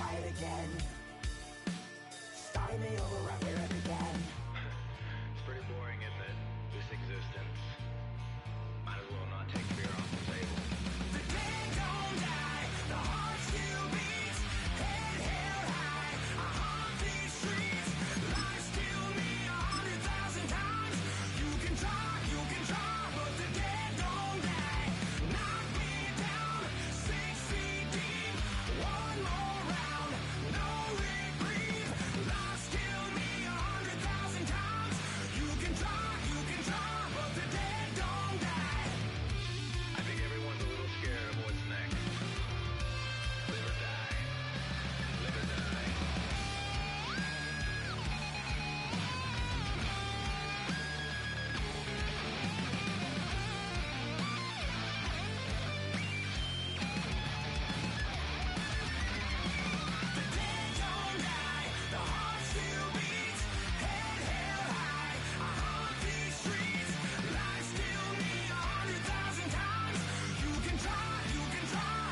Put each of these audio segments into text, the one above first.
try it again. Starting me over right where it began. It's pretty boring, isn't it? This existence. Might as well not take fear off the table. The dead don't die, the heart still beats. Head held high, I haunt these streets. Lies kill me 100,000 times. You can try, but the dead don't die. Knock me down 6 feet deep. One more round, no reprieve. Lies kill me 100,000 times. You can try, but the dead don't die. I think everyone's a little scared of what's next. Live or die. Live or die. The dead don't die, the heart still beats. Head held high, I haunt these streets. Lies kill me 100,000 times. You can try,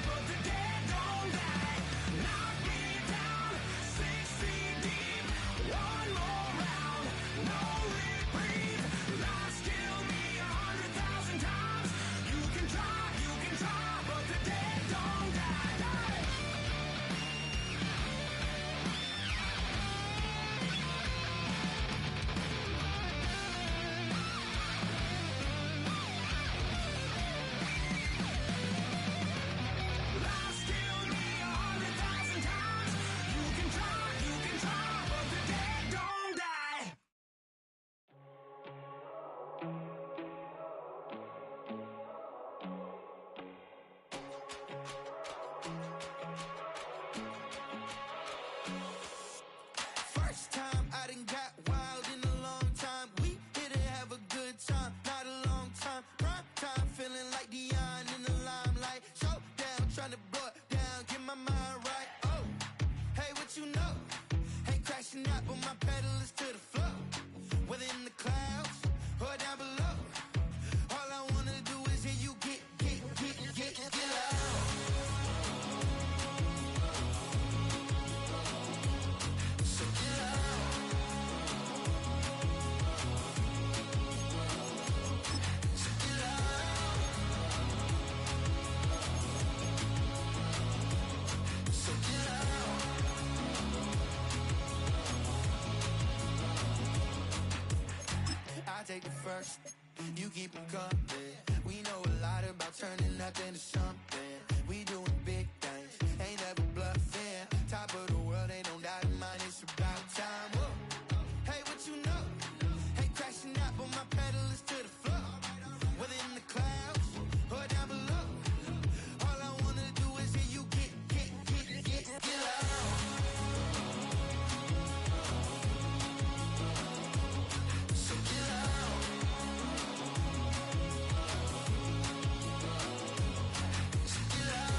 but the dead don't die. Knock me down 6 feet deep. One more round, no reprieve. Lies kill me 100,000 times. You can try, but the dead don't die. Lies kill me 100,000 times. You can try, but the dead don't die. First time I done got wild in a long time. We here to have a good time, not a long time. Prime time, feeling like Dion in the limelight. Showdown, trying to blow it down, get my mind right. Oh, hey, what you know? Ain't crashing out, but my pedal is to the floor. Whether in the clouds or down below, all I wanna do is hear you get loud. So get loud. So get loud. So get loud. I take the first, you keep them coming. We know a lot about turning nothing to something. We doing big things, ain't never bluffing. Top of the world, ain't no doubt in mine, it's about time. Whoa. Hey, what you know? Ain't crashing out, but my pedal is to the floor. Whether in the clouds or down below, all I wanna do is hear you get loud. So get loud. So get loud.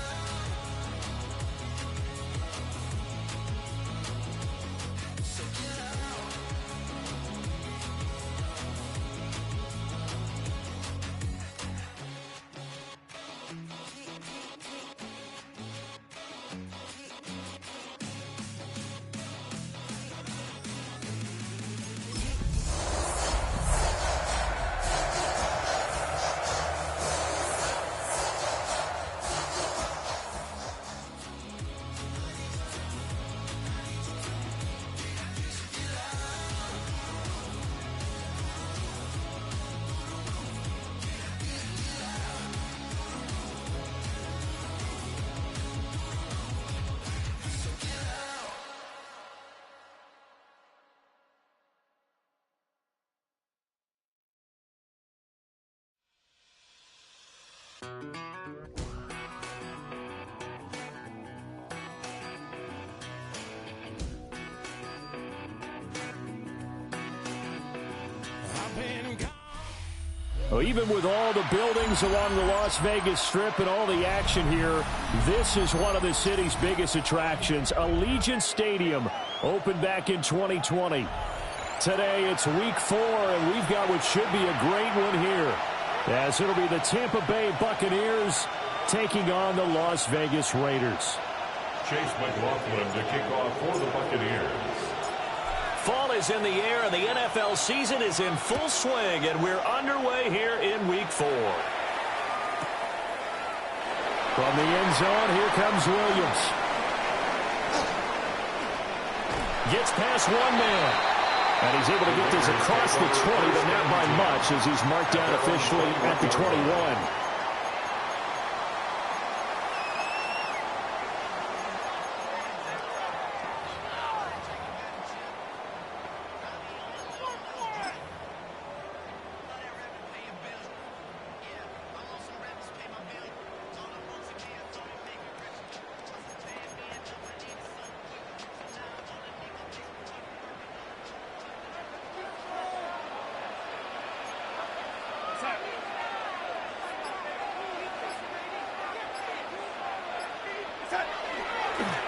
So get loud. Well, even with all the buildings along the Las Vegas Strip and all the action here, this is one of the city's biggest attractions. Allegiant Stadium opened back in 2020. Today it's week 4, and we've got what should be a great one here, as it'll be the Tampa Bay Buccaneers taking on the Las Vegas Raiders. Chase McLaughlin to kick off for the Buccaneers. Fall is in the air, and the NFL season is in full swing, and we're underway here in Week 4. From the end zone, here comes Williams. Gets past one man. And he's able to get this across the 20, but not by much, as he's marked down officially at the 21.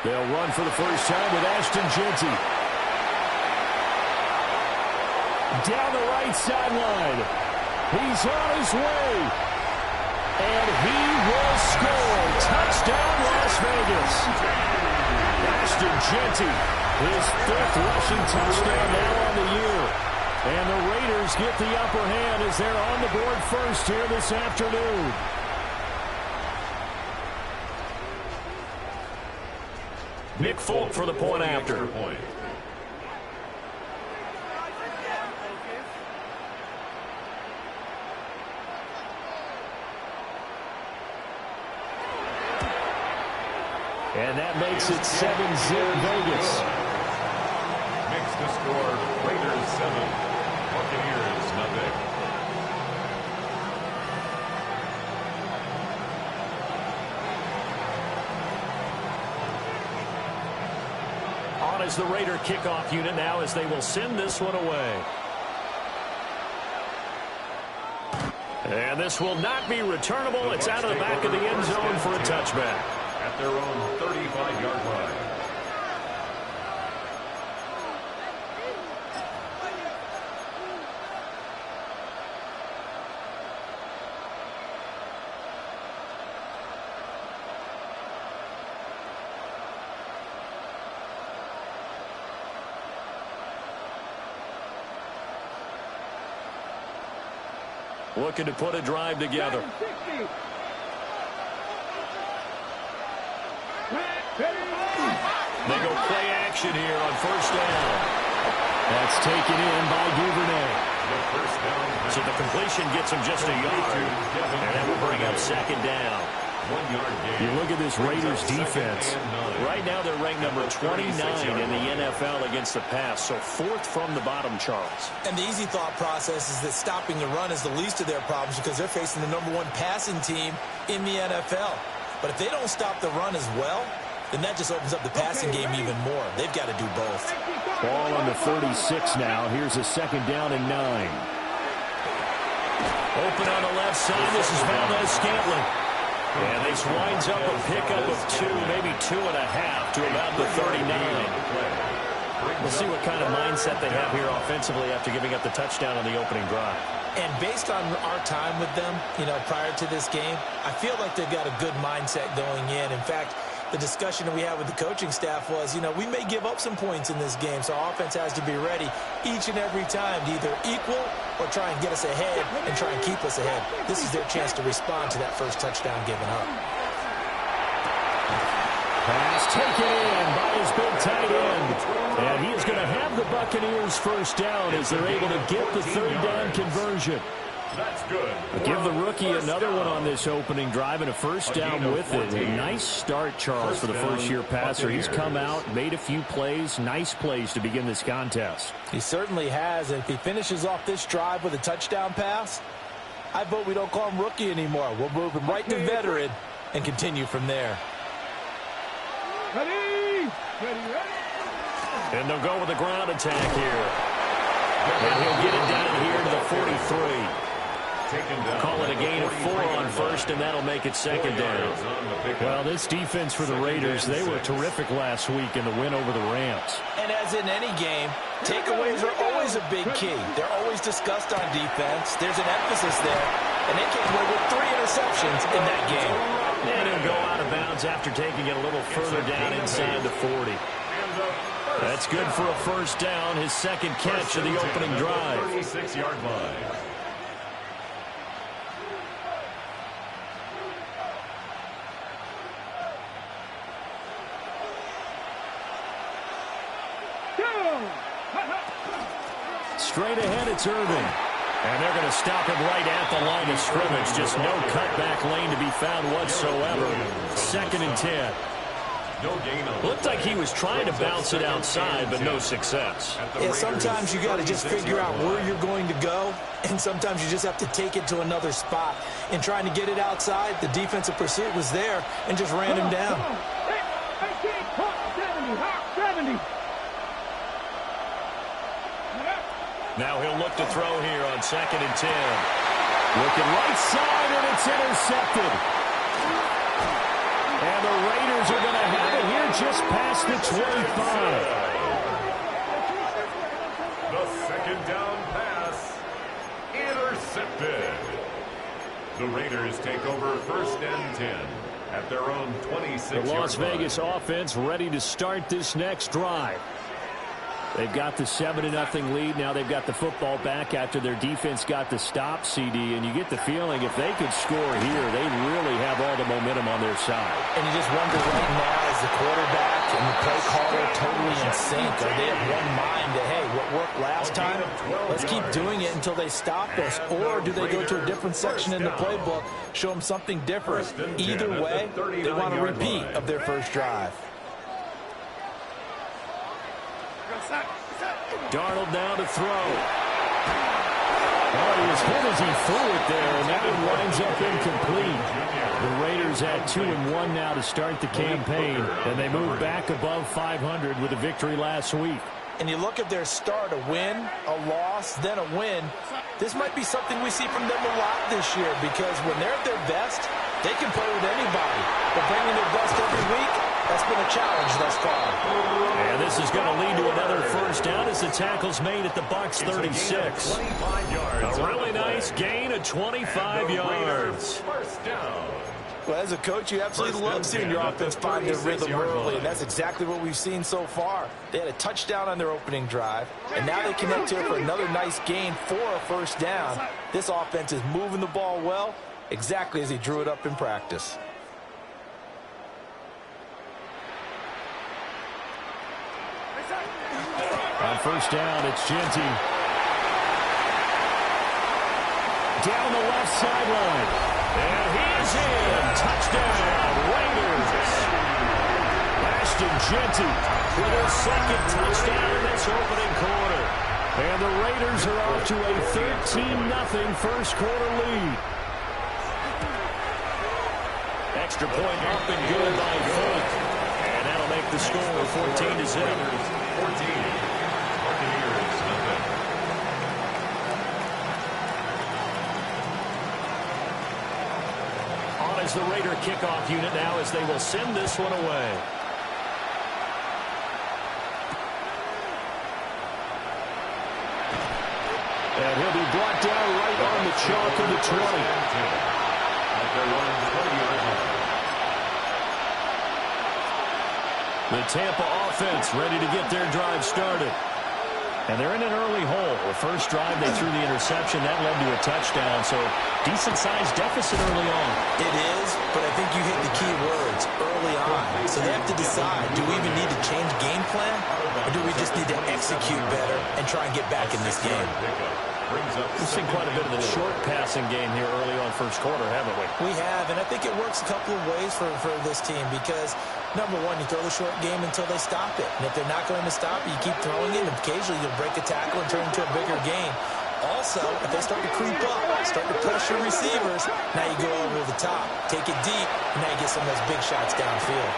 They'll run for the first time with Ashton Jeanty. Down the right sideline. He's on his way. And he will score. Touchdown, Las Vegas. Ashton Jeanty, his 5th rushing touchdown now on the year. And the Raiders get the upper hand as they're on the board first here this afternoon. Nick Folk for the point after. And that makes it 7-zip Vegas. Makes the score Raiders 7, Buccaneers nothing. As the Raider kickoff unit now, as they will send this one away. And this will not be returnable. It's out of the back of the end zone for a touchback. At their own 35-yard line. Looking to put a drive together. They go play action here on first down. That's taken in by Duvernay. So the completion gets him just a yard. And that will bring up second down. You look at this Raiders defense. Right now they're ranked number 29 in the NFL against the pass. So 4th from the bottom, Charles. And the easy thought process is that stopping the run is the least of their problems because they're facing the number 1 passing team in the NFL. But if they don't stop the run as well, then that just opens up the passing game even more. They've got to do both. Ball on the 36 now. Here's a second down and 9. Open on the left side. This is Valdez-Scantling. And this winds up a pickup of 2, maybe 2.5 to about the 39. We'll see what kind of mindset they have here offensively after giving up the touchdown on the opening drive. And based on our time with them, prior to this game, I feel like they've got a good mindset going in. In fact, the discussion that we had with the coaching staff was, we may give up some points in this game, so our offense has to be ready each and every time to either equal or try and get us ahead and try and keep us ahead. This is their chance to respond to that first touchdown given up. Pass taken in by his big tight end. And he is going to have the Buccaneers first down as they're able to get the third down conversion. That's good. Give the rookie another one on this opening drive and a first down with it. A nice start, Charles, for the first-year passer. He's come out, made a few plays, nice plays to begin this contest. He certainly has. And if he finishes off this drive with a touchdown pass, I vote we don't call him rookie anymore. We'll move him right to veteran and continue from there. Ready? And they'll go with a ground attack here. And he'll get it down here to the 43. Call it a gain of 4 on first, and that'll make it second down. Well, this defense for the Raiders, they were terrific last week in the win over the Rams. And as in any game, takeaways are always a big key. They're always discussed on defense. There's an emphasis there. And they came away with 3 receptions in that game. And he'll go out of bounds after taking it a little further down inside the 40. That's good for a first down, his second catch of the opening drive. 36-yard line. Straight ahead, it's Irving. And they're going to stop him right at the line of scrimmage. Just no cutback lane to be found whatsoever. 2nd and 10. Looked like he was trying to bounce it outside, but no success. Yeah, sometimes you got to just figure out where you're going to go, and sometimes you just have to take it to another spot. In trying to get it outside, the defensive pursuit was there and just ran him down. Now he'll look to throw here on 2nd and 10. Looking right side, and it's intercepted. And the Raiders are going to have it here just past the 25. The second down pass. Intercepted. The Raiders take over 1st and 10 at their own 26-yard line. The Las Vegas offense ready to start this next drive. They've got the 7-0 lead. Now they've got the football back after their defense got the stop, CD. And you get the feeling if they could score here, they really have all the momentum on their side. And you just wonder right now, as the quarterback and the play caller totally in sync, are they of one mind that, hey, what worked last time, let's keep doing it until they stop us? Or do they go to a different section in the playbook, show them something different? Either way, they want a repeat of their first drive. Darnold now to throw. Oh, he was hit as he threw it there, and that one winds up incomplete. The Raiders at 2-1 now to start the campaign, and they move back above 500 with a victory last week. And you look at their start, a win, a loss, then a win. This might be something we see from them a lot this year, because when they're at their best, they can play with anybody. But bringing their best every week, that's been a challenge thus far. And this is going to lead to another first down as the tackle's made at the Bucs 36. A really nice gain of 25 yards. First down. Well, as a coach, you absolutely love seeing your offense find their rhythm early, and that's exactly what we've seen so far. They had a touchdown on their opening drive, and now they connect here for another nice gain for a first down. This offense is moving the ball well, exactly as he drew it up in practice. On first down, it's Genty. Down the left sideline. And he is in. Touchdown, Raiders. Ashton Genty with his second touchdown in this opening quarter. And the Raiders are off to a 13-0 first quarter lead. Extra point up and good by Folk. And that'll make the score 14-0. 14. Is the Raider kickoff unit now as they will send this one away. And he'll be brought down right on the chalk of the 20. At their own 20-yard line. The Tampa offense ready to get their drive started. And they're in an early hole. The first drive, they threw the interception. That led to a touchdown. So decent-sized deficit early on. It is, but I think you hit the key words, early on. So they have to decide, do we even need to change game plan? Or do we just need to execute better and try and get back in this game? We've seen quite a bit of the short passing game here early on first quarter, haven't we? We have, and I think it works a couple of ways for this team because, number one, you throw the short game until they stop it. And if they're not going to stop it, you keep throwing it, and occasionally you'll break a tackle and turn it into a bigger game. Also, if they start to creep up, start to pressure receivers, now you go over the top, take it deep, and now you get some of those big shots downfield.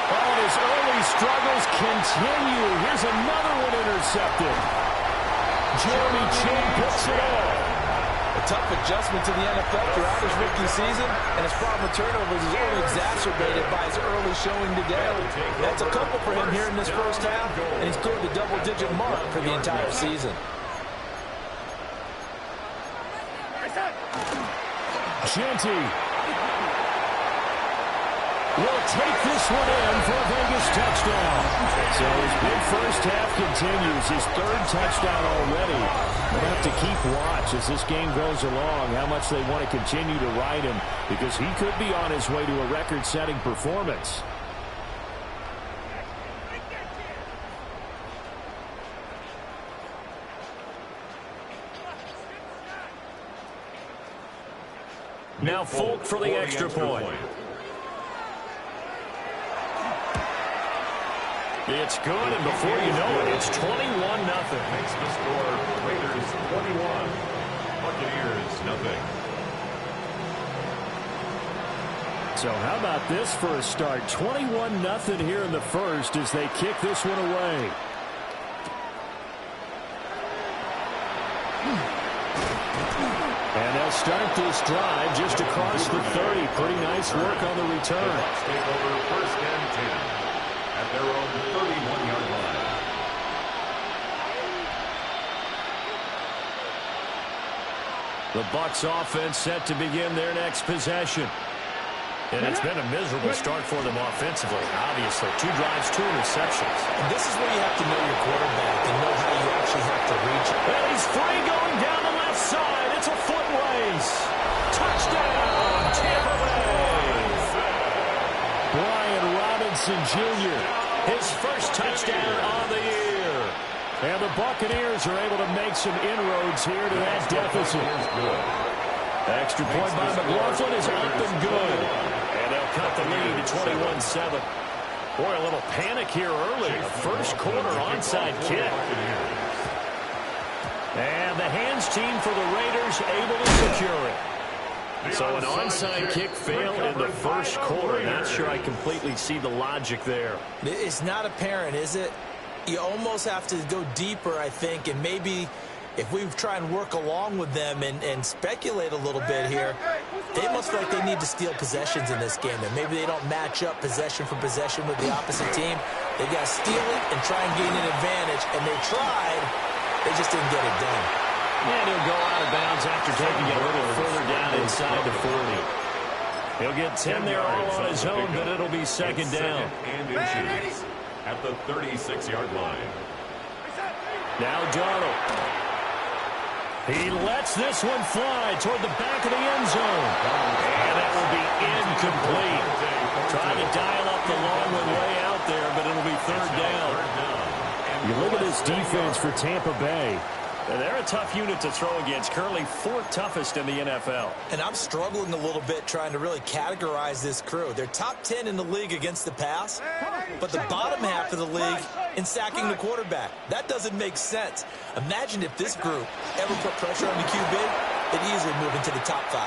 Oh, his early struggles continue. Here's another one intercepted. Jeremy Chin picks it off. A tough adjustment to the NFL throughout his rookie season, and his problem with turnovers is only exacerbated by his early showing today. That's a couple for him here in this first half, and he's cleared the double-digit mark for the entire season. Genty will take this one in for a Vegas touchdown. So his big first half continues. His third touchdown already. They'll have to keep watch as this game goes along, how much they want to continue to ride him, because he could be on his way to a record-setting performance. Now Folk for the extra point. It's good, and before you know it, it's 21-0. Makes the score Raiders 21, Buccaneers 0. So how about this for a start? 21-0 here in the first as they kick this one away. And they'll start this drive just across the 30. Pretty nice work on the return. The Bucs take over first and 10 at their own 31-yard line. The Bucs offense set to begin their next possession. And it's been a miserable start for them offensively, obviously. 2 drives, 2 interceptions. And this is where you have to know your quarterback and know how you actually have to reach it. And he's free going down the left side. It's a foot race. Touchdown, Tampa Bay. Brian Robinson Jr., his first touchdown on the year. And the Buccaneers are able to make some inroads here to that deficit. Extra point by McLaughlin is up and good. And they'll cut the lead to 21-7. Boy, a little panic here early. A first quarter onside kick. And the hands team for the Raiders able to secure it. So an onside kick fail in the first quarter. Not sure I completely see the logic there. It's not apparent, is it? You almost have to go deeper, I think, and maybe if we try and work along with them and speculate a little bit here, they must feel like they need to steal possessions in this game. And maybe they don't match up possession for possession with the opposite team. They got to steal it and try and gain an advantage. And they tried. They just didn't get it done. And he'll go out of bounds after taking it a little further down inside the 40. He'll get 10 there all on his own, but it'll be second down. And inches at the 36-yard line. Now Darnold. He lets this one fly toward the back of the end zone. And that will be incomplete. Trying to dial up the long one way out there, but it'll be third down. You look at this defense for Tampa Bay. And they're a tough unit to throw against. Currently 4th toughest in the NFL. And I'm struggling a little bit trying to really categorize this crew. They're top 10 in the league against the pass, but the bottom half of the league in sacking the quarterback. That doesn't make sense. Imagine if this group ever put pressure on the QB, they'd easily move into the top 5.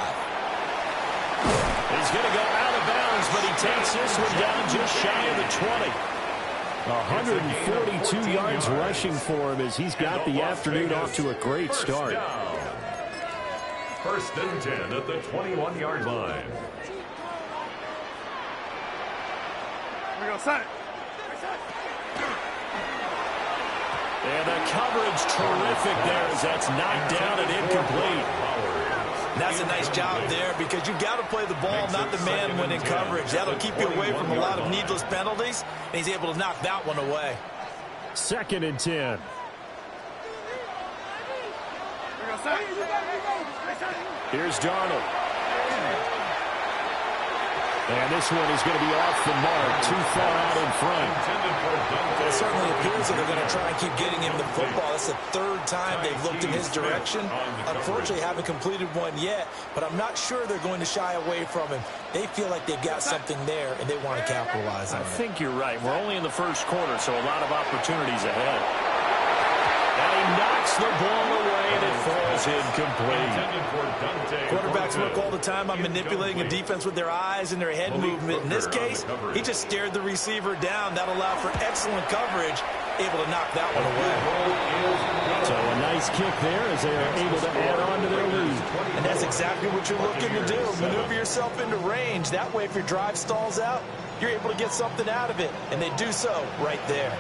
He's going to go out of bounds, but he takes this one down just shy of the 20. 142 yards rushing for him as he's got the afternoon off to a great start. First and 10 at the 21-yard line. We go set. And the coverage terrific there as that's knocked down and incomplete. That's a nice job there because you've got to play the ball, not the man when in coverage. That'll keep you away from a lot of needless penalties, and he's able to knock that one away. Second and 10. Here's Darnold. And this one is going to be off the mark, too far out in front. It certainly appears that they're going to try and keep getting him the football. That's the 3rd time they've looked in his direction. Unfortunately, haven't completed one yet, but I'm not sure they're going to shy away from him. They feel like they've got something there, and they want to capitalize on it. I think you're right. We're only in the first quarter, so a lot of opportunities ahead. And he knocks the ball away, and it falls incomplete. Quarterbacks work all the time on manipulating a defense with their eyes and their head movement. In this case, he just stared the receiver down. That allowed for excellent coverage, able to knock that one away. So a nice kick there as they are able to add on to their lead. And that's exactly what you're looking to do. Maneuver yourself into range. That way, if your drive stalls out, you're able to get something out of it. And they do so right there.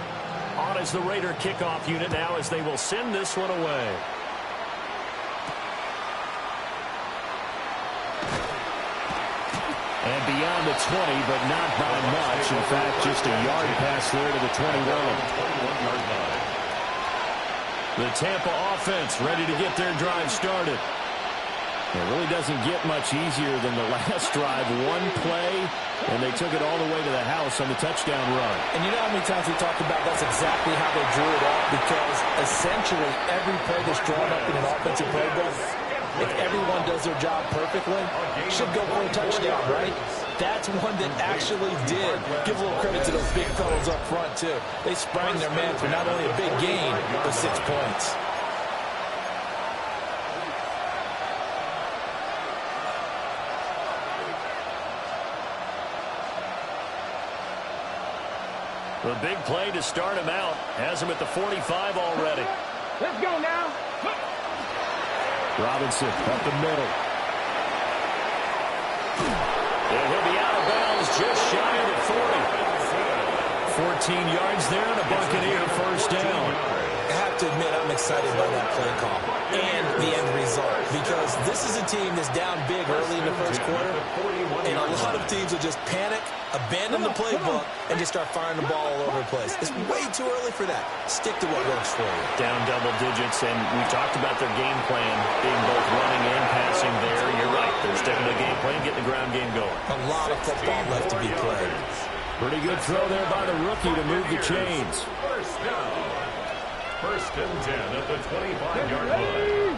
On is the Raider kickoff unit now as they will send this one away. And beyond the 20, but not by much. In fact, just a yard pass there to the 21. The Tampa offense ready to get their drive started. It really doesn't get much easier than the last drive. One play, and they took it all the way to the house on the touchdown run. And you know how many times we talked about that's exactly how they drew it up, because essentially every play that's drawn up in an offensive playbook, if everyone does their job perfectly, should go for a touchdown, right? That's one that actually did. Give a little credit to those big fellows up front, too. They sprang their man for not only a big gain, but 6 points. The big play to start him out. Has him at the 45 already. Let's go now. Robinson up the middle. And he'll be out of bounds just shy of the 40. 14 yards there and a Buccaneer first down. I have to admit I'm excited by that play call and the end result, because this is a team that's down big early in the first quarter, and a lot of teams will just panic, abandon the playbook, and just start firing the ball all over the place. It's way too early for that. Stick to what works for you. Down double digits, and we talked about their game plan being both running and passing there. You're right. They're sticking to the game plan, getting the ground game going. A lot of football left to be played. Pretty good throw there by the rookie to move the chains. First down. First and 10 at the 25-yard line.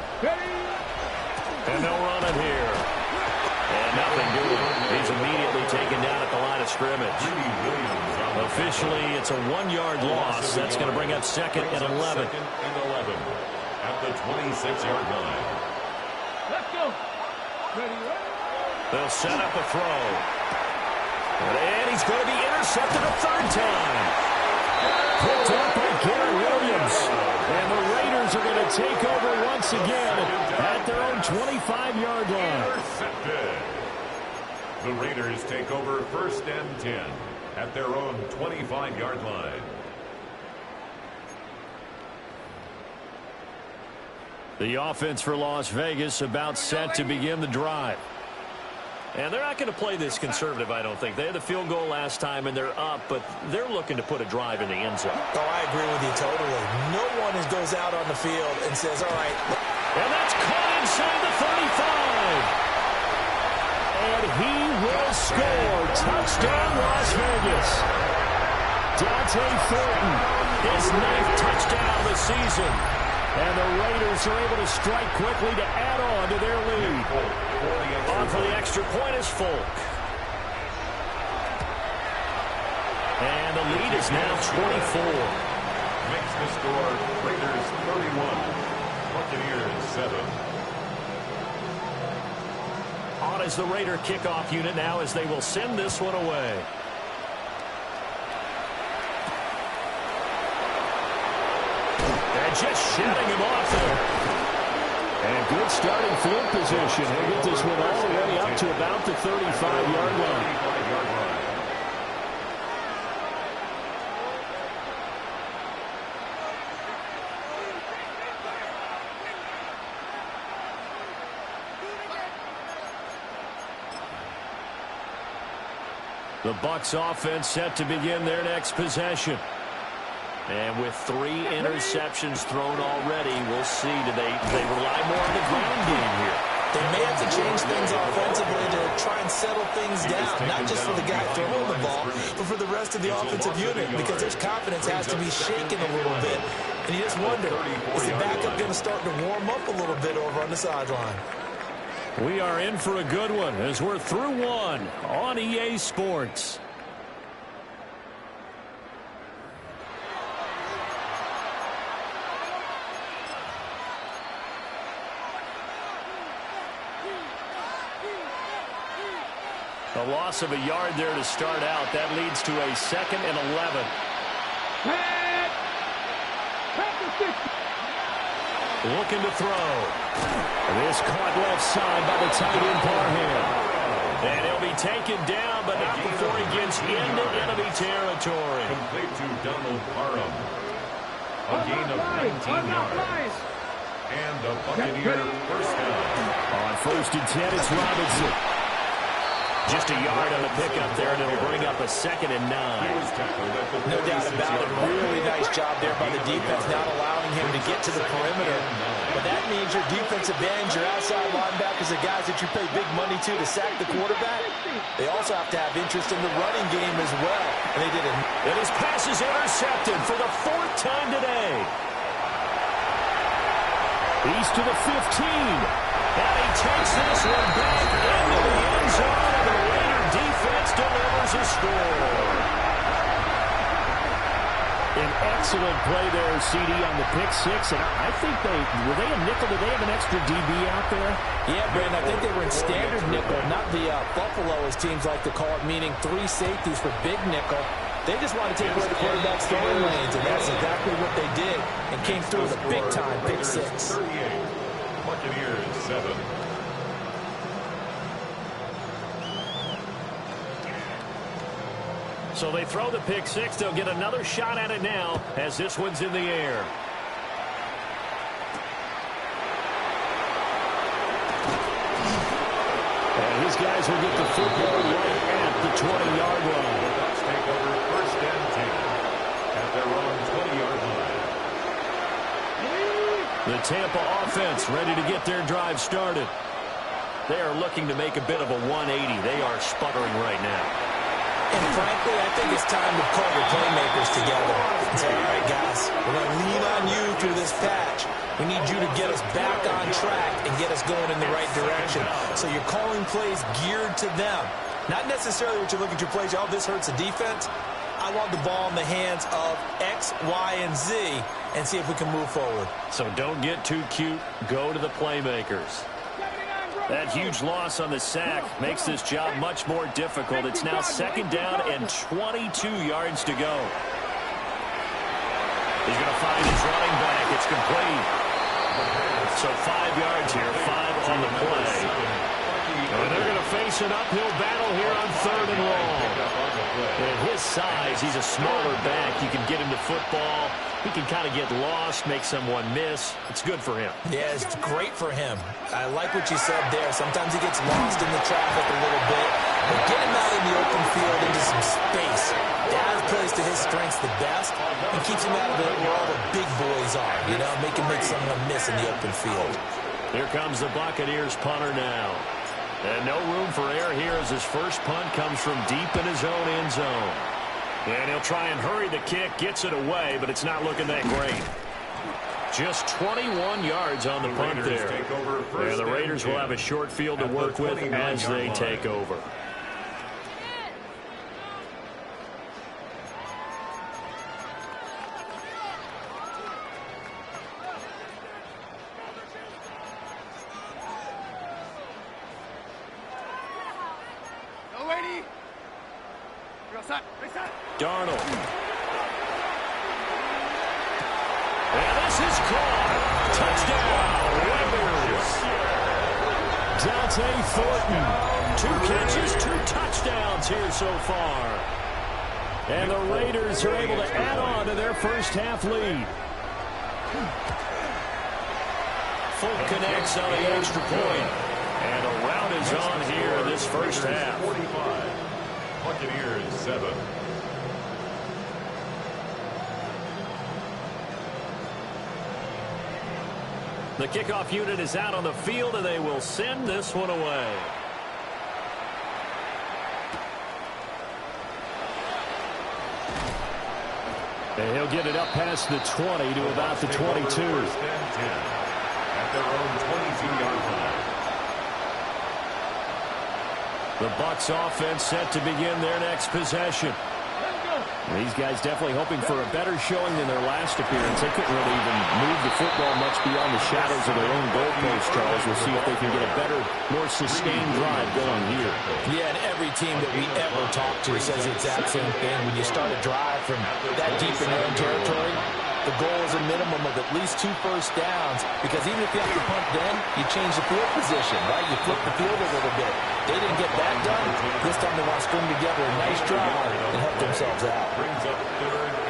And they'll run it here. And nothing doing. He's immediately taken down at the line of scrimmage. Officially, it's a 1-yard loss. That's going to bring up second and 11. Second and 11 at the 26-yard line. Let's go. Ready. They'll set up a throw. And he's going to be intercepted a third time. Picked up by Gary Williams. And the Raiders are going to take over once again at their own 25-yard line. Intercepted. The Raiders take over first and 10 at their own 25-yard line. The offense for Las Vegas about set to begin the drive. And they're not going to play this conservative, I don't think. They had the field goal last time, and they're up, but they're looking to put a drive in the end zone. Oh, I agree with you totally. No one goes out on the field and says, all right. And that's caught inside the 35. And he will score. Touchdown, Las Vegas. Dante Thornton, his 9th touchdown of the season. And the Raiders are able to strike quickly to add on to their lead. On for the extra point is Folk. And the lead is now 24. Makes the score Raiders 31, Buccaneers 7. On is the Raider kickoff unit now as they will send this one away. And just shutting him off there. And good starting field position. He'll get this one all the way up to about the 35-yard line. The Bucs offense set to begin their next possession. And with 3 interceptions thrown already, we'll see. Do they rely more on the ground game here? They may have to change things offensively to try and settle things down, not just for the guy throwing the ball, but for the rest of the offensive unit, because their confidence has to be shaken a little bit. And you just wonder, is the backup going to start to warm up a little bit over on the sideline? We are in for a good one as we're through one on EA Sports. A loss of a yard there to start out. That leads to a second and 11. Looking to throw. This caught left side by the tight end Parham. And he'll be taken down, but not before he gets into enemy territory. Complete to Donald Parham. A gain of 19 yards. And a Buccaneer first down. On first and 10, it's Robinson. Just a yard on the pickup there, and it'll bring up a 2nd and 9. No doubt about it. Really nice job there by the defense, not allowing him to get to the perimeter. But that means your defensive ends, your outside linebackers, the guys that you pay big money to sack the quarterback, they also have to have interest in the running game as well. And they did it. And his pass is intercepted for the 4th time today. He's to the 15. And he takes this one back into the end zone, and the Raider defense delivers a score. An excellent play there, CD, on the pick 6. And I think were they a nickel? Did they have an extra DB out there? Yeah, Brandon, I think they were in standard nickel, not the Buffalo, as teams like to call it, meaning 3 safeties for big nickel. They just want to take away the quarterback's throwing lanes, and that's exactly what they did, and came through with a big-time pick 6. 38, Buccaneers 7. So they throw the pick 6. They'll get another shot at it now as this one's in the air. And his guys will get the football right at the 20-yard line. The Bucs take over 1st and 10 at their own 20-yard line. The Tampa offense ready to get their drive started. They are looking to make a bit of a 180. They are sputtering right now. And frankly, I think it's time to call your playmakers together and say, all right, guys, we're going to lean on you through this patch. We need you to get us back on track and get us going in the right direction. So you're calling plays geared to them. Not necessarily what you're looking to plays, oh, this hurts the defense. I want the ball in the hands of X, Y, and Z and see if we can move forward. So don't get too cute. Go to the playmakers. That huge loss on the sack makes this job much more difficult. It's now 2nd down and 22 yards to go. He's going to find his running back. It's complete. So 5 yards here, 5 on the play. And they're going to face an uphill battle here on 3rd and long. At his size, he's a smaller back. You can get him to football. He can kind of get lost, make someone miss. It's good for him. Yeah, it's great for him. I like what you said there. Sometimes he gets lost in the traffic a little bit. But get him out in the open field into some space. Dad plays to his strengths the best and keeps him out of it where all the big boys are. You know, make someone miss in the open field. Here comes the Buccaneers punter now. And no room for error here as his first punt comes from deep in his own end zone. And he'll try and hurry the kick, gets it away, but it's not looking that great. Just 21 yards on the punt there. And the Raiders will have a short field to work with as they take over. Darnold. And this is caught. Touchdown, Raiders. Dante Thornton. 2 catches, 2 touchdowns here so far. And the Raiders are able to add on to their first half lead. Folk connects on the extra point. And a rout is on here in this first half. 45. Buccaneers 7. The kickoff unit is out on the field, and they will send this one away. And he'll get it up past the 20 to about the 22. First and 10 at their own 22-yard line. The Bucs offense set to begin their next possession. These guys definitely hoping for a better showing than their last appearance. They couldn't really even move the football much beyond the shadows of their own goalpost, Charles. We'll see if they can get a better, more sustained drive going here. Yeah, and every team that we ever talk to says the exact same thing. When you start a drive from that deep in their own territory, the goal is a minimum of at least 2 first downs, because even if you have to punt then, you change the field position, right? You flip the field a little bit. They didn't get that done. This time they want to string together a nice drive and help themselves out.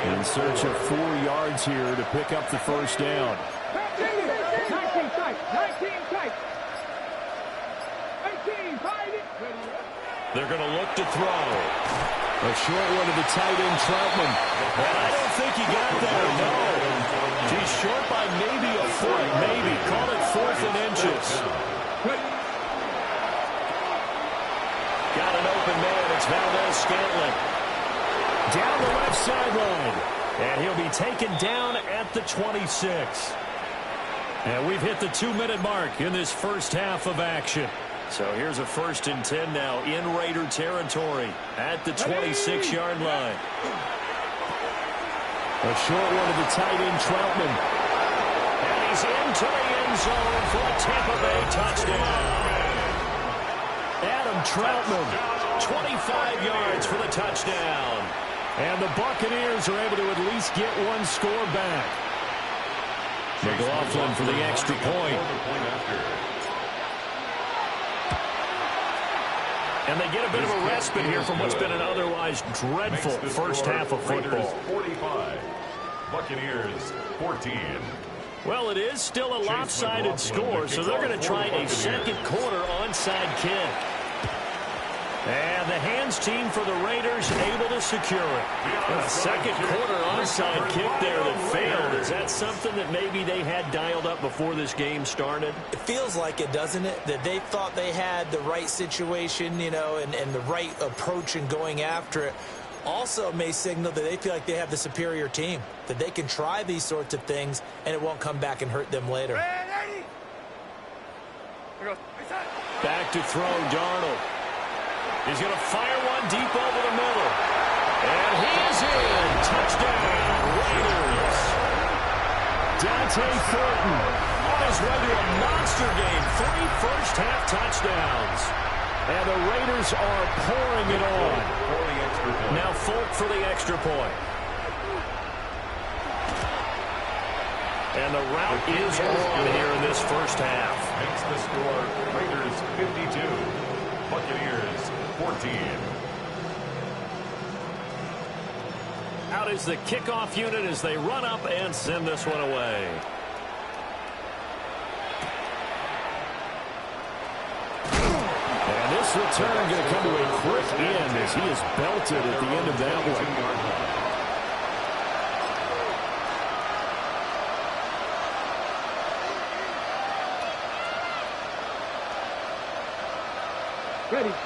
In search of 4 yards here to pick up the first down. 19 tight. 19 tight. 18, 5. They're going to look to throw. A short one to the tight end, Troutman. And I don't think he got there, no. He's short by maybe a foot, maybe. Call it 4th and inches. Got an open man. It's Valdez-Scantling. Down the left sideline. And he'll be taken down at the 26. And we've hit the 2-minute mark in this first half of action. So here's a 1st and 10 now in Raider territory at the 26-yard line. A short one to the tight end, Troutman. And he's into the end zone for a Tampa Bay touchdown. Adam Troutman, 25 yards for the touchdown. And the Buccaneers are able to at least get one score back. McLaughlin for the extra point. And they get a bit of a respite here from what's been an otherwise dreadful first half of football. 45, Buccaneers 14. Well, it is still a lopsided score, so they're going to try a second quarter onside kick. And the hands team for the Raiders able to secure it. A second quarter onside kick there that failed. Is that something that maybe they had dialed up before this game started? It feels like it, doesn't it? That they thought they had the right situation, you know, and the right approach in going after it. Also may signal that they feel like they have the superior team, that they can try these sorts of things and it won't come back and hurt them later. Back to throw, Darnold. He's going to fire one deep over the middle. And he's in. Touchdown, Raiders. Dante Thornton on his way to a monster game. 3 first-half touchdowns. And the Raiders are pouring it on. Now Folk for the extra point. And the route is on here in this first half. Makes the score Raiders 52, Buccaneers 14. Out is the kickoff unit as they run up and send this one away. And this return going to come to a quick end as he is belted at the end of that one.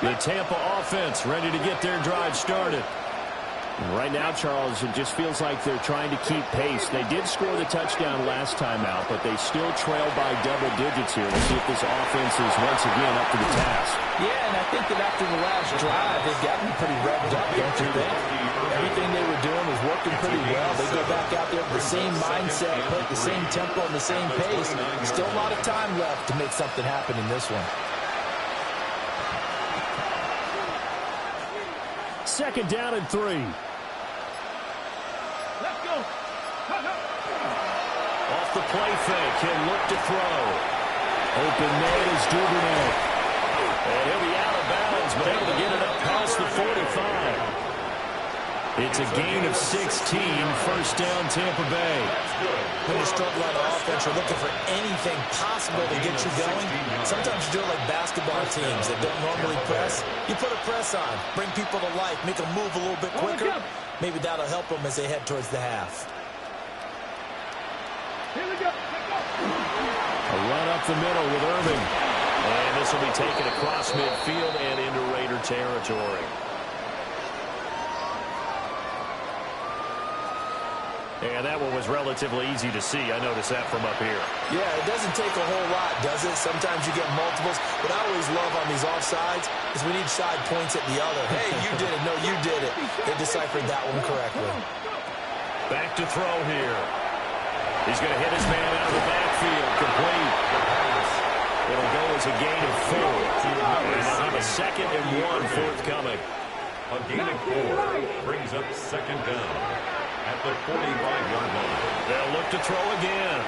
The Tampa offense ready to get their drive started. Right now, Charles, it just feels like they're trying to keep pace. They did score the touchdown last time out, but they still trail by double digits here. We'll see if this offense is once again up to the task. Yeah, and I think that after the last drive, they've gotten pretty revved up, don't you think? Everything they were doing was working pretty well. They go back out there with the same mindset, play at the same tempo and the same pace. Still a lot of time left to make something happen in this one. Second down and 3. Let's go. Off the play fake, he'll look to throw. Open man is Duvernay. And he'll be out of bounds, but able to get it up past the 45. It's a gain of 16, first down Tampa Bay. When you struggle on offense, you're looking for anything possible to get you going. Sometimes you do it like basketball teams that don't normally press. You put a press on, bring people to life, make them move a little bit quicker. Maybe that'll help them as they head towards the half. Here we go. A run up the middle with Irving. And this will be taken across midfield and into Raider territory. And that one was relatively easy to see. I noticed that from up here. Yeah, it doesn't take a whole lot, does it? Sometimes you get multiples. What I always love on these offsides is when each side points at the other. Hey, you did it. No, you did it. They deciphered that one correctly. Back to throw here. He's going to hit his man out of the backfield. Complete. It'll go as a gain of 4. And they'll have a 2nd and 1 forthcoming. A gain of 4 brings up second down at the 45-yard line. They'll look to throw again.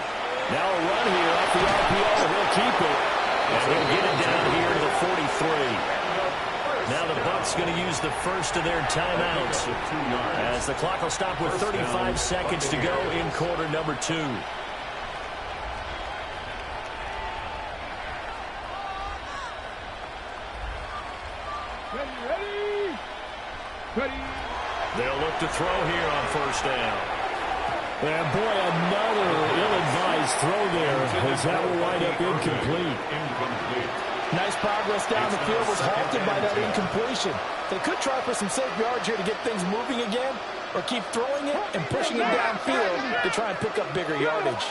Now a run here off the RPO. He'll keep it. And he'll get it down here to the 43. Now the Bucs going to use the first of their timeouts as the clock will stop with 35 seconds to go in quarter number 2. Ready. They'll look to throw here on first down. And boy, another ill-advised throw there, as that will wind up incomplete. Nice progress down the field, was halted by that incompletion. They could try for some safe yards here to get things moving again, or keep throwing it and pushing it downfield to try and pick up bigger yardage.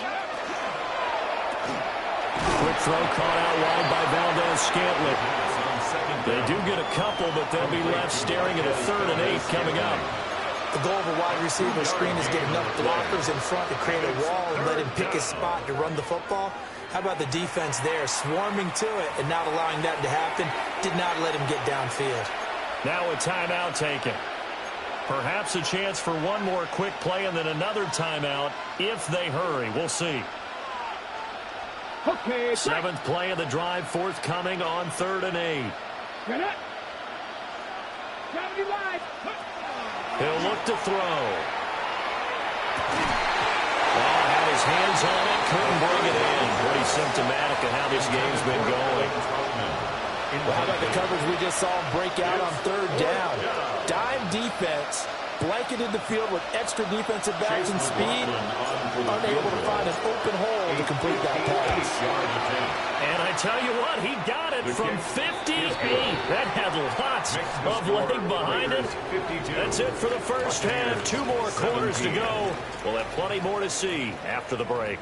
Quick throw caught out wide by Valdez-Scantling. They do get a couple, but they'll be left staring at a 3rd and 8 coming up. The goal of a wide receiver screen is get enough blockers in front to create a wall and let him pick his spot to run the football. How about the defense there, swarming to it and not allowing that to happen? Did not let him get downfield. Now a timeout taken. Perhaps a chance for one more quick play and then another timeout if they hurry. We'll see. Okay, 7th play of the drive, forthcoming on 3rd and 8. He'll look to throw. Had his hands on it, couldn't bring it in. Pretty symptomatic of how this game's been going. Well, how about the coverage we just saw break out on 3rd down? Dime defense, blanketed the field with extra defensive backs and speed, unable to find an open hole to complete that pass. And I tell you what, he got it from 58. That had lots of leg behind it. That's it for the first half. 2 more quarters to go. We'll have plenty more to see after the break.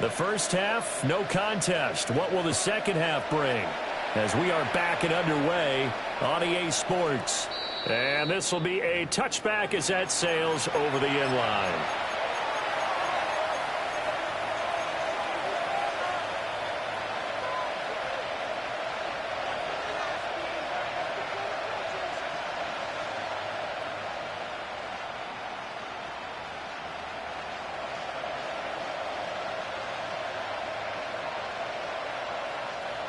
The first half, no contest. What will the second half bring? As we are back and underway on EA Sports. And this will be a touchback as that sails over the end line.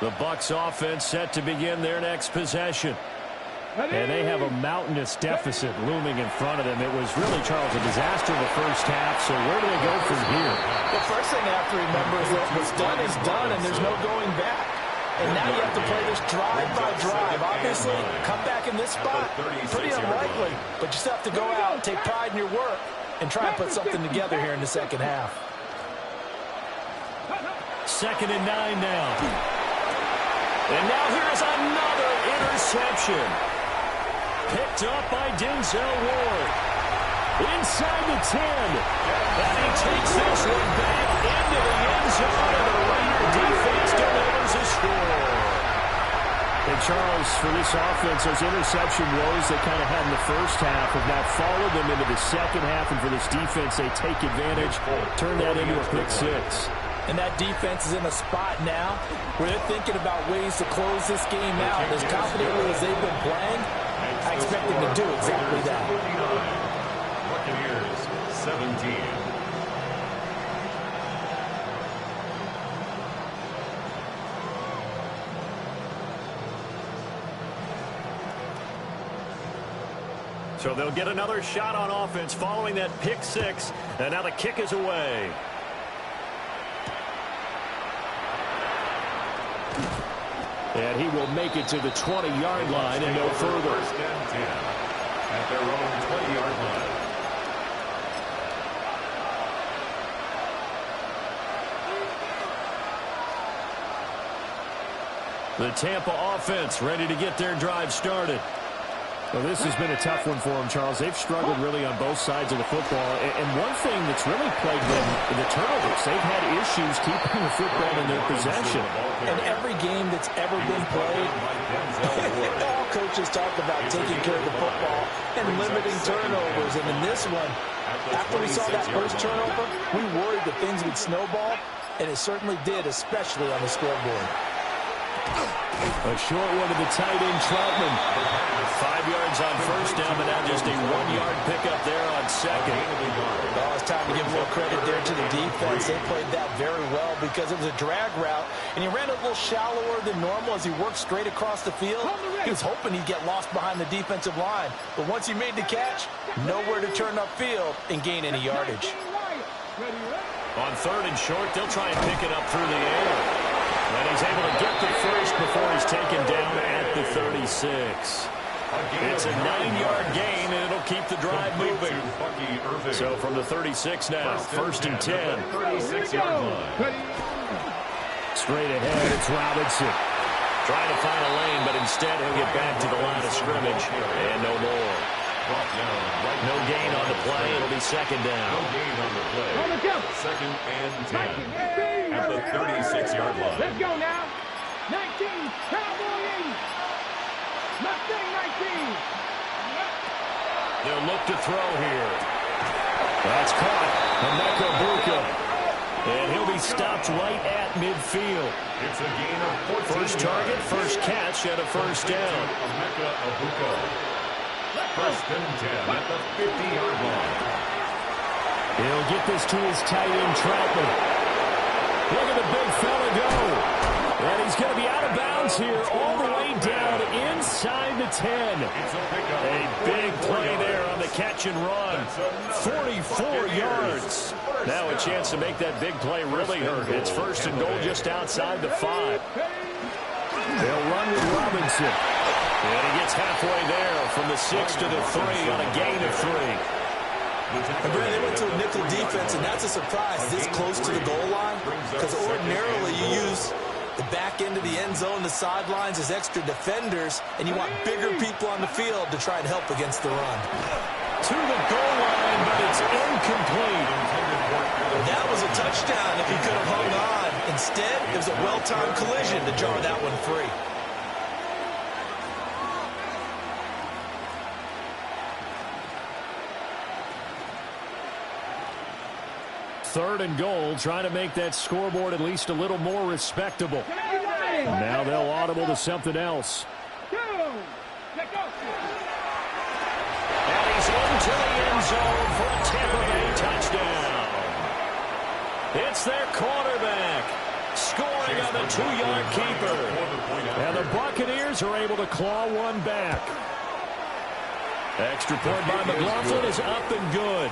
The Bucs offense set to begin their next possession. And they have a mountainous deficit looming in front of them. It was really, Charles, a disaster in the first half. So where do they go from here? The first thing I have to remember is that what's done is done, and there's no going back. And now you have to play this drive by drive. Obviously, come back in this spot, pretty unlikely. But you still have to go out and take pride in your work and try and put something together here in the second half. 2nd and 9 now. And now here's another interception. Picked up by Denzel Ward. Inside the 10. And he takes this one back into the end zone, and the Raider defense delivers a score. And Charles, for this offense, those interception woes they kind of had in the first half have now followed them into the second half, and for this defense, they take advantage, turn that into a pick 6. And that defense is in a spot now where they're thinking about ways to close this game out. As confidently as they've been playing, I expect them to do exactly that. Buccaneers, 17. So they'll get another shot on offense following that pick 6. And now the kick is away. And he will make it to the 20-yard line and no further. 1st and 10 at their own 20-yard line. The Tampa offense ready to get their drive started. Well, this has been a tough one for them, Charles. They've struggled really on both sides of the football. And one thing that's really plagued them, the turnovers. They've had issues keeping the football in their possession. And every game that's ever been played, all coaches talk about taking care of the football and limiting turnovers. And in this one, after we saw that first turnover, we worried that things would snowball, and it certainly did, especially on the scoreboard. A short one to the tight end, Troutman. 5 yards on first down, but now just a 1-yard pickup there on second. Well, it's time to give a little credit there to the defense. They played that very well because it was a drag route, and he ran a little shallower than normal as he worked straight across the field. He was hoping he'd get lost behind the defensive line, but once he made the catch, nowhere to turn upfield and gain any yardage. On 3rd and short, they'll try and pick it up through the air. And he's able to get the first before he's taken down at the 36. It's a 9-yard gain, and it'll keep the drive moving. So from the 36 now, 1st and 10. 36-yard line. Straight ahead, it's Robinson. Trying to find a lane, but instead he'll get back to the line of scrimmage. And no more. No gain on the play. It'll be 2nd down. No gain on the play. 2nd and 10 at the 36-yard line. Let's go now. 19, Cowboy 80. Mustang 19. They'll look to throw here. That's caught. Emeka Buka. And he'll be stopped right at midfield. It's a gain of 14 First target, first catch, and a first down. Emeka Buka. 1st and 10 at the 50-yard line. He'll get this to his tight end, Troutman. Look at the big fella go. And he's going to be out of bounds here all the way down inside the 10. A big play there on the catch and run. 44 yards. Now a chance to make that big play really hurt. It's 1st and goal just outside the 5. They'll run with Robinson. And he gets halfway there from the 6 to the 3 on a gain of 3. And Brad, they went to a nickel defense, and that's a surprise this close to the goal line, because ordinarily you use the back end of the end zone, the sidelines as extra defenders, and you want bigger people on the field to try and help against the run. To the goal line, but it's incomplete. That was a touchdown if he could have hung on. Instead, it was a well-timed collision to jar that one free. Third and goal, trying to make that scoreboard at least a little more respectable. Now they'll audible to something else. And he's into the end zone for a Tampa Bay touchdown. It's their quarterback scoring on the 2-yard keeper. And the Buccaneers are able to claw one back. Extra point by McLaughlin is up and good.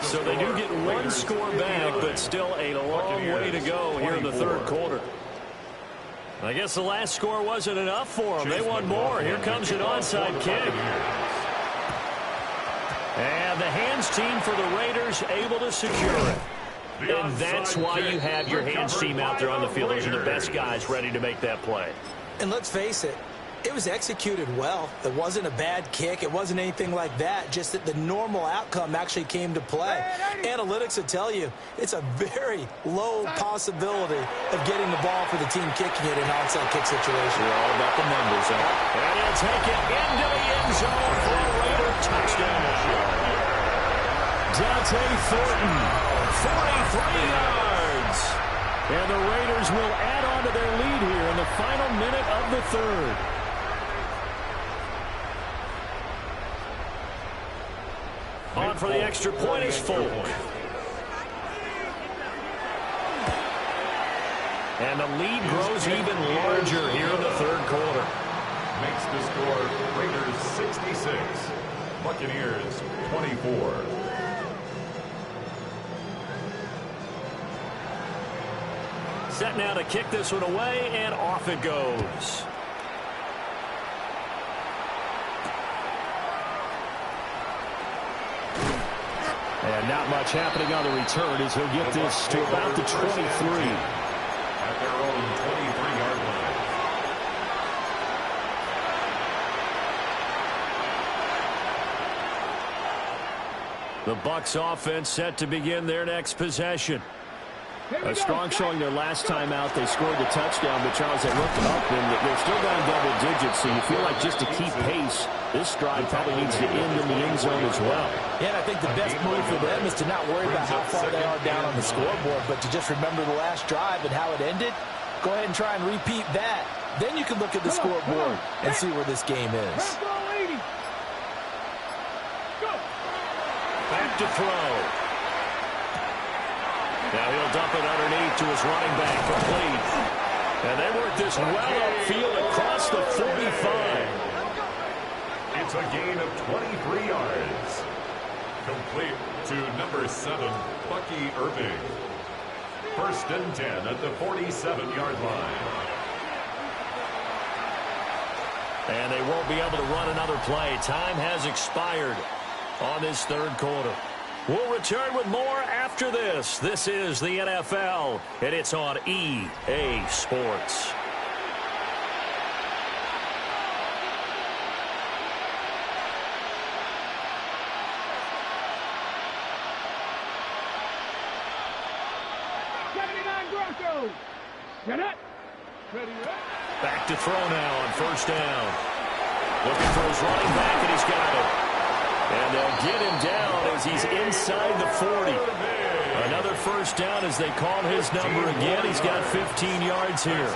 So they do get one score back, but still a long way to go here in the 3rd quarter. I guess the last score wasn't enough for them. They want more. Here comes an onside kick. And the hands team for the Raiders able to secure it. And that's why you have your hands team out there on the field. Those are the best guys ready to make that play. And let's face it, it was executed well. It wasn't a bad kick. It wasn't anything like that. Just that the normal outcome actually came to play. Analytics will tell you it's a very low possibility of getting the ball for the team kicking it in an onside kick situation. We're all about the numbers, huh? And he'll take it into the end zone for a Raider touchdown. Dante Thornton, 43 yards. And the Raiders will add on to their lead here in the final minute of the 3rd. On for the extra point is Folk. And the lead grows even larger here in the 3rd quarter. Makes the score Raiders 66, Buccaneers 24. Set now to kick this one away, and off it goes. And not much happening on the return as he'll get this to about the 23. At their own 23-yard line. The Bucs offense set to begin their next possession. A strong showing their last time out. They scored the touchdown, but Charles, they looked up, and they're still down double digits, so you feel like just to keep pace, this drive probably needs to end in the end zone as well. Yeah, and I think the best move for them is to not worry about how far they are down on the scoreboard, but to just remember the last drive and how it ended. Go ahead and try and repeat that. Then you can look at the scoreboard and see where this game is. Back to throw. Now he'll dump it underneath to his running back, complete. And they work this well upfield across the 45. It's a gain of 23 yards. Complete to number 7, Bucky Irving. First and 10 at the 47-yard line. And they won't be able to run another play. Time has expired on this third quarter. We'll return with more after this. This is the NFL, and it's on EA Sports. Back to throw now on first down. Looking for his running back, and he's got it. And they'll get him down as he's inside the 40. Another first down as they call his number again. He's got 15 yards here.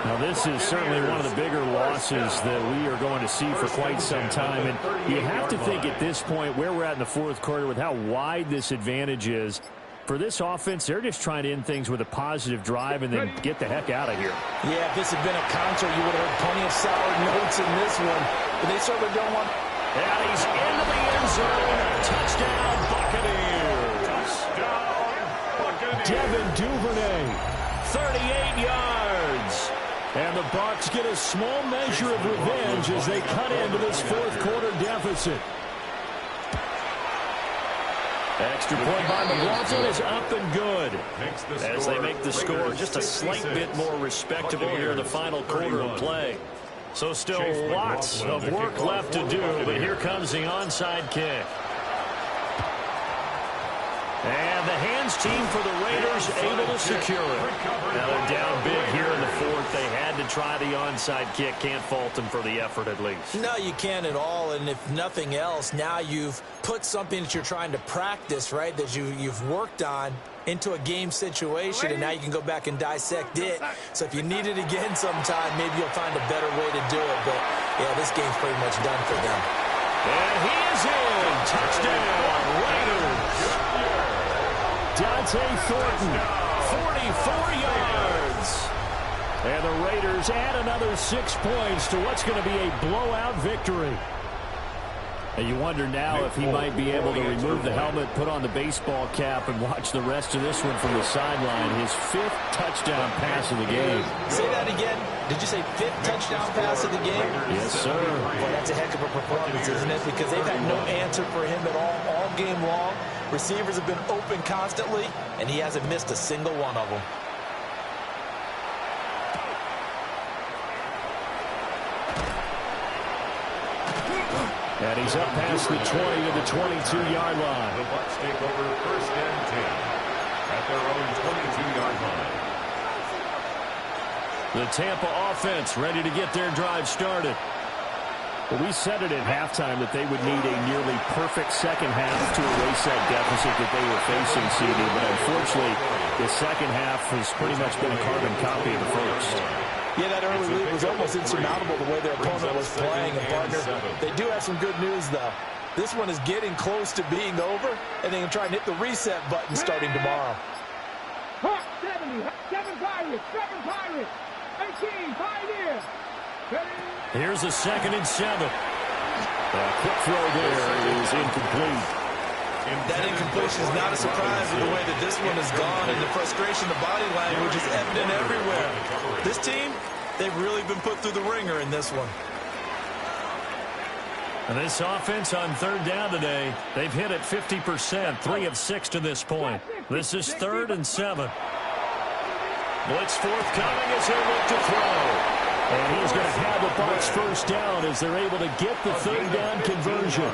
Now, this is certainly one of the bigger losses that we are going to see for quite some time. And you have to think at this point where we're at in the fourth quarter with how wide this advantage is. For this offense, they're just trying to end things with a positive drive and then get the heck out of here. Yeah, if this had been a concert, you would have heard plenty of sour notes in this one. But they certainly don't want... And he's into the end zone. Touchdown, Buccaneers. Devin Duvernay, 38 yards. And the Bucs get a small measure of revenge as they cut into this fourth quarter deficit. Extra point by McLaughlin is up and good as they make the score just a slight bit more respectable here in the final quarter of play. So still lots of work left to do, but here comes the onside kick. And the hands team for the Raiders able to secure it. Now they're down big here in the fourth. They had to try the onside kick. Can't fault them for the effort at least. No, you can't at all. And if nothing else, now you've put something that you're trying to practice, right, that you've worked on into a game situation, and now you can go back and dissect it. So if you need it again sometime, maybe you'll find a better way to do it. But, yeah, this game's pretty much done for them. And he is in. Touchdown, Raiders. Dante Thornton, 44 yards. And the Raiders add another 6 points to what's going to be a blowout victory. And you wonder now if he might be able to remove the helmet, put on the baseball cap, and watch the rest of this one from the sideline. His 5th touchdown pass of the game. Say that again. Did you say 5th touchdown pass of the game? Yes, sir. Boy, that's a heck of a performance, isn't it? Because they've had no answer for him at all game long. Receivers have been open constantly, and he hasn't missed a single one of them. And he's up past the 20 to the 22-yard line. The Bucs take over first and 10 at their own 22-yard line. The Tampa offense ready to get their drive started. Well, we said it at halftime that they would need a nearly perfect second half to erase that deficit that they were facing, CD. But unfortunately, the second half has pretty much been a carbon copy of the first. Yeah, that early lead was almost insurmountable the way their opponent was playing. And, partner, they do have some good news, though. This one is getting close to being over, and they can try and hit the reset button starting tomorrow. 70, 7 Pirates, 18, Pioneer. Here's a 2nd and 7. A quick throw there is incomplete. That incompletion is not a surprise with the way that this one has gone, and the frustration, the body language is evident everywhere. This team, they've really been put through the ringer in this one. And this offense on third down today, they've hit it 50%, 3 of 6 to this point. This is 3rd and 7. Blitz forthcoming as they look to throw. And he's going to have the Bucs first down as they're able to get the third down conversion.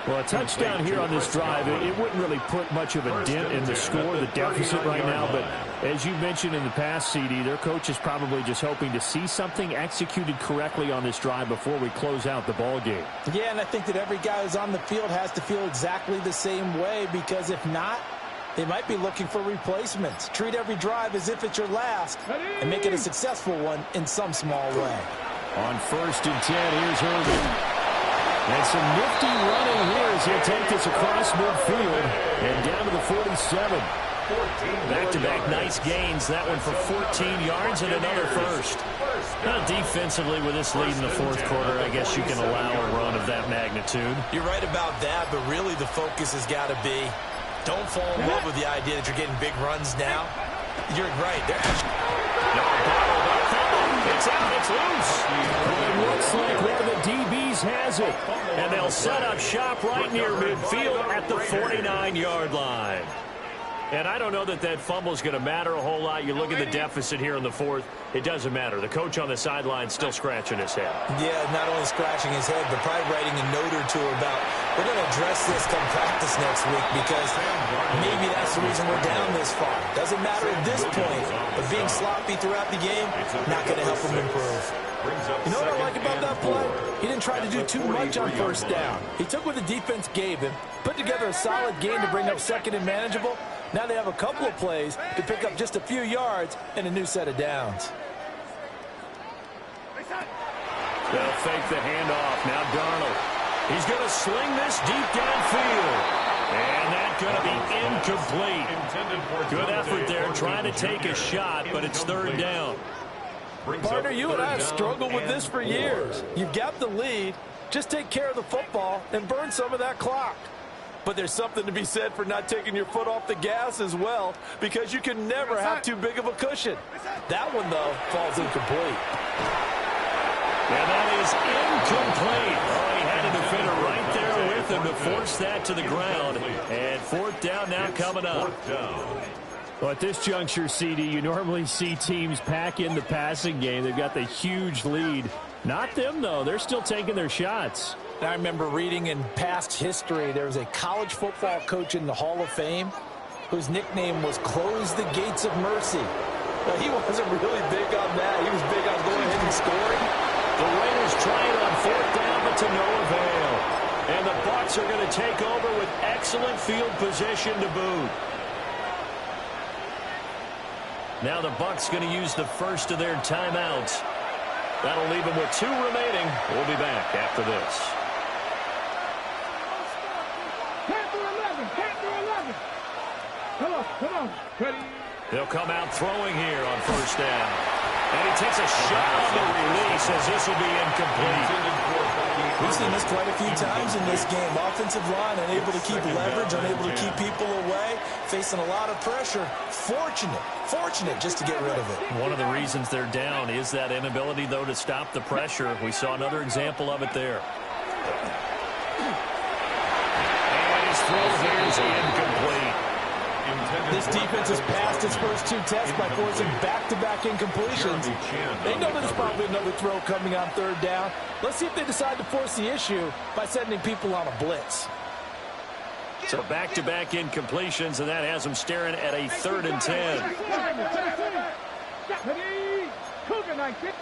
Well, a touchdown here on this drive, it wouldn't really put much of a dent in the score, the deficit right now. But as you mentioned in the past, CD, their coach is probably just hoping to see something executed correctly on this drive before we close out the ball game. Yeah, and I think that every guy who's on the field has to feel exactly the same way, because if not, they might be looking for replacements. Treat every drive as if it's your last and make it a successful one in some small way. On 1st and 10, here's Irving. And some nifty running here as he'll take this across midfield and down to the 47. Back-to-back nice gains. That one for 14 yards and another first. Now defensively with this lead in the fourth quarter, I guess you can allow a run of that magnitude. You're right about that, but really the focus has got to be don't fall in love with the idea that you're getting big runs now. You're right. They're actually... It's out. It's loose. It looks like one of the DBs has it. And they'll set up shop right near midfield at the 49-yard line. And I don't know that that fumble is going to matter a whole lot. You look at the deficit here in the fourth. It doesn't matter. The coach on the sideline still scratching his head. Yeah, not only scratching his head, but probably writing a note or two about we're going to address this come practice next week because maybe that's the reason we're down this far. Doesn't matter at this point, but being sloppy throughout the game, not going to help him improve. You know what I like about that play? He didn't try to do too much on first down. He took what the defense gave him, put together a solid game to bring up second and manageable. Now they have a couple of plays to pick up just a few yards and a new set of downs. They'll fake the handoff. Now Darnold. He's going to sling this deep downfield. And that's going to be incomplete. Good effort there trying to take a shot, but it's third down. Partner, you and I have struggled with this for years. You've got the lead. Just take care of the football and burn some of that clock. But there's something to be said for not taking your foot off the gas as well, because you can never have too big of a cushion. That one, though, falls incomplete. And that is incomplete. Oh, he had a defender right there with him to force that to the ground. And fourth down now coming up. Well, at this juncture, CD, you normally see teams pack in the passing game. They've got the huge lead. Not them, though. They're still taking their shots. I remember reading in past history, there was a college football coach in the Hall of Fame whose nickname was Close the Gates of Mercy. Well, he wasn't really big on that. He was big on going ahead and scoring. The Raiders trying on fourth down, but to no avail. And the Bucs are going to take over with excellent field position to boot. Now the Bucs going to use the first of their timeouts. That'll leave them with 2 remaining. We'll be back after this. 10-11. Come on. Ready? They'll come out throwing here on first down. And he takes a shot on the release as this will be incomplete. We've seen this quite a few times in this game. Offensive line unable to keep leverage, unable to keep people away, facing a lot of pressure. Fortunate just to get rid of it. One of the reasons they're down is that inability, though, to stop the pressure. We saw another example of it there. And his throw here is incomplete. This defense has passed its first 2 tests by forcing back-to-back incompletions. They know there's probably another throw coming on third down. Let's see if they decide to force the issue by sending people on a blitz. So back-to-back incompletions, and that has them staring at a 3rd and 10. Cougar 19,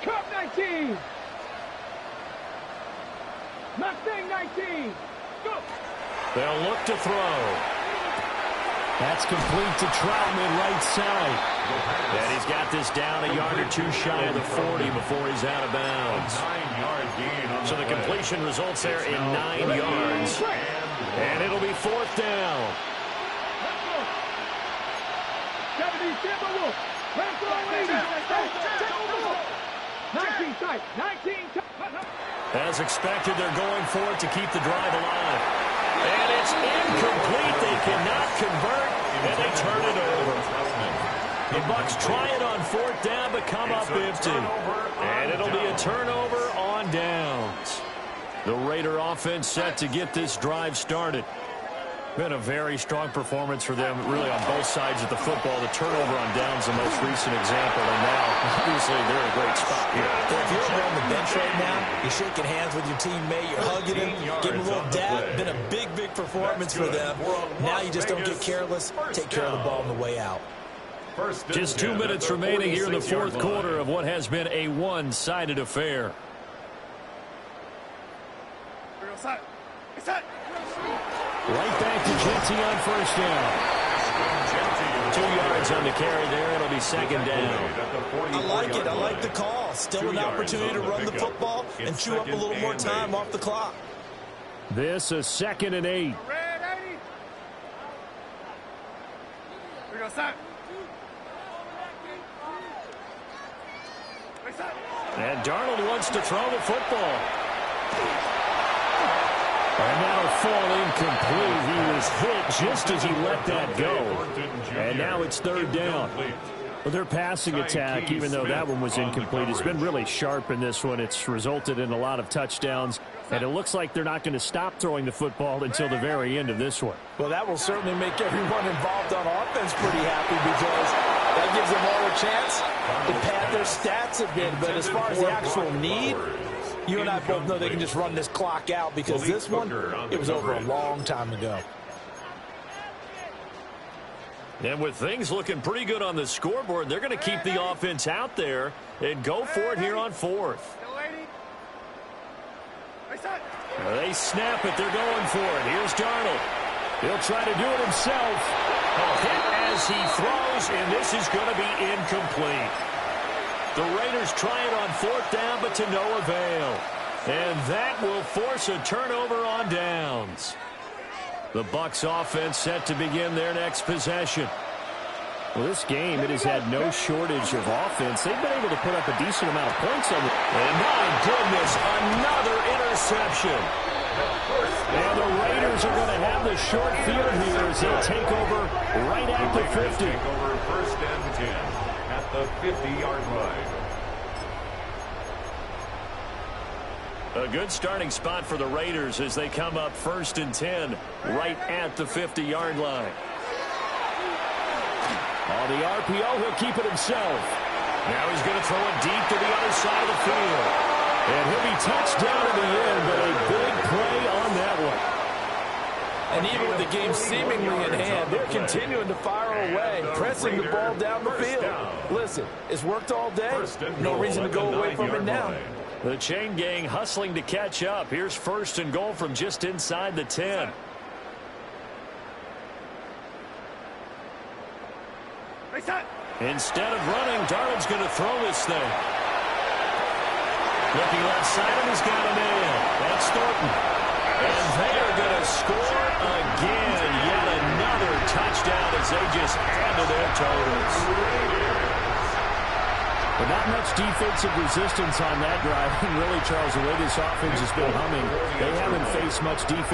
Cup 19. Mustang 19. Go. They'll look to throw. That's complete to Troutman right side. And he's got this down a yard or 2 shy of the 40 before he's out of bounds. So the completion results there in 9 yards. And it'll be 4th down. 19. As expected, they're going for it to keep the drive alive. And it's incomplete. They cannot convert, and they turn it over. The Bucs try it on 4th down, but come up empty. And it'll be a turnover on downs. The Raider offense set to get this drive started. Been a very strong performance for them, really, on both sides of the football. The turnover on downs, the most recent example, and now, obviously, they're in a great spot here. If you're over on the bench right now, you're shaking hands with your teammate, you're hugging him, giving him a little dab. Been a big performance for them. Now you just don't get careless. Take care of the ball on the way out. Just 2 minutes remaining here in the fourth quarter of what has been a one-sided affair. Right back to Genty on first down. 2 yards on the carry there. It'll be 2nd down. I like it. I like the call. Still an opportunity to run the football and chew up a little more time off the clock. This is 2nd and 8. And Darnold wants to throw the football. And that'll fall incomplete. He was hit just as he let that go. And now it's third down. Well, their passing attack, even though that one was incomplete, has been really sharp in this one. It's resulted in a lot of touchdowns. And it looks like they're not going to stop throwing the football until the very end of this one. Well, that will certainly make everyone involved on offense pretty happy because that gives them all a chance to pad their stats a bit. But as far as the actual need, you and I both know they can just run this clock out because this one, it was over a long time ago. And with things looking pretty good on the scoreboard, they're going to keep the offense out there and go for it here on fourth. They snap it. They're going for it. Here's Darnold. He'll try to do it himself. A hit as he throws, and this is going to be incomplete. The Raiders try it on fourth down, but to no avail. And that will force a turnover on downs. The Bucs offense set to begin their next possession. Well, this game, it has had no shortage of offense. They've been able to put up a decent amount of points on it. And my goodness, another interception. And the Raiders are going to have the short field here as they take over right at the 50. Take over first and 10 at the 50-yard line. A good starting spot for the Raiders as they come up first and 10 right at the 50-yard line. On the RPO, he'll keep it himself. Now he's going to throw it deep to the other side of the field. And he'll be touched down in the end, but a big play on that one. And even with the game seemingly in hand, they're continuing to fire away, pressing the ball down the field. Listen, it's worked all day. No reason to go away from it now. The chain gang hustling to catch up. Here's first and goal from just inside the 10. Instead of running, Darnold's going to throw this thing. Looking left side, and he's got a man. That's Thornton. And they are going to score again. Yet another touchdown as they just add to their totals. But not much defensive resistance on that drive. And really, Charles, the way this offense has been humming, they haven't faced much defense